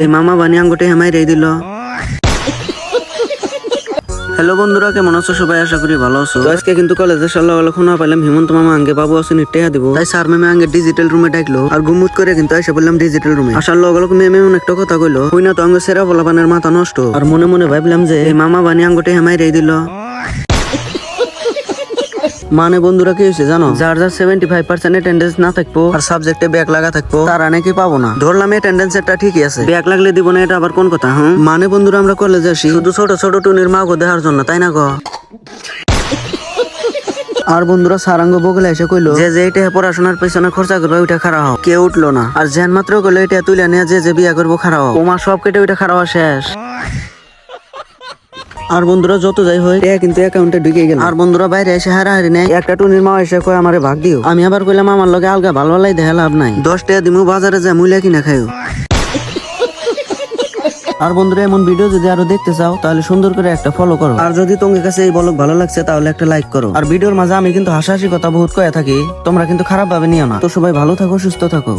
এই মামা বানি আঙ্গুটে হামাই রে দিল। হ্যালো বন্ধুরা, কেমন আছো সবাই? আশা করি ভালো আছো। তো আজকে কিন্তু কলেজে সকালে শোনা পাইলাম হিমন্ত মামা আঙ্গে বাবু আসেন টেহা দিব, তাই স্যার ম্যামে আঙ্গে ডিজিটাল রুমে ডাকলো আর গুমুট করে কিন্তু এসে বললাম ডিজিটাল রুমে আসার লগে ম্যামে একটা কথা কইলো, হই না তো আঙ্গ সেরা বলাপানের মাথা নষ্ট। আর মনে মনে ভাবলাম যে এই মামা বানি আঙ্গুটে হামাই রে দিল। মানে বন্ধুরা কি হয়েছে জানো, যার যার 75% অ্যাটেন্ডেন্স না থাকবো আর সাবজেক্টে ব্যাক লাগা থাকবো তারা নাকি পাবো না। ধরলাম অ্যাটেন্ডেন্স এটা ঠিকই আছে, ব্যাক লাগলে দিব না, এটা আবার কোন কথা? হ্যাঁ মানে বন্ধুরা আমরা কলেজে আসি শুধু ছোট ছোট টুনির মা গো দেখার জন্য, তাই না গো? আর বন্ধুরা সারাঙ্গ বগলে এসে কইলো যে যে এটা পড়াশোনার পেছনে খরচা করবে ওইটা খারাপ হোক, কেউ উঠলো না। আর যেন মাত্র কইলো এটা তুলে নিয়ে যে যে বিয়া করবো খারাপ হোক, ওমা সব কেটে ওইটা খারাপ শেষ। আর বন্ধুরা যত যাই হয় এ কিন্তু অ্যাকাউন্টে ঢুকে গেল। আর বন্ধুরা বাইরে এসে হারাহারি নেই, একটা টুনির মা এসে কয় আমারে ভাগ দিও। আমি আবার কইলাম আমার লগে আলগা ভালো ভালাই দেখা লাভ নাই, 10 টাকা দিমু বাজারে যা মুইলা কিনা খাইও। আর বন্ধুরা এমন ভিডিও যদি আরো দেখতে চাও তাহলে সুন্দর করে একটা ফলো করো, আর যদি তোমার কাছে এই ব্লগ ভালো লাগছে তাহলে একটা লাইক করো। আর ভিডিওর মাঝে আমি কিন্তু হাসাহাসি কথা বহুত কয়ে থাকি, তোমরা কিন্তু খারাপ ভাবে নিও না। তো সবাই ভালো থাকো, সুস্থ থাকো।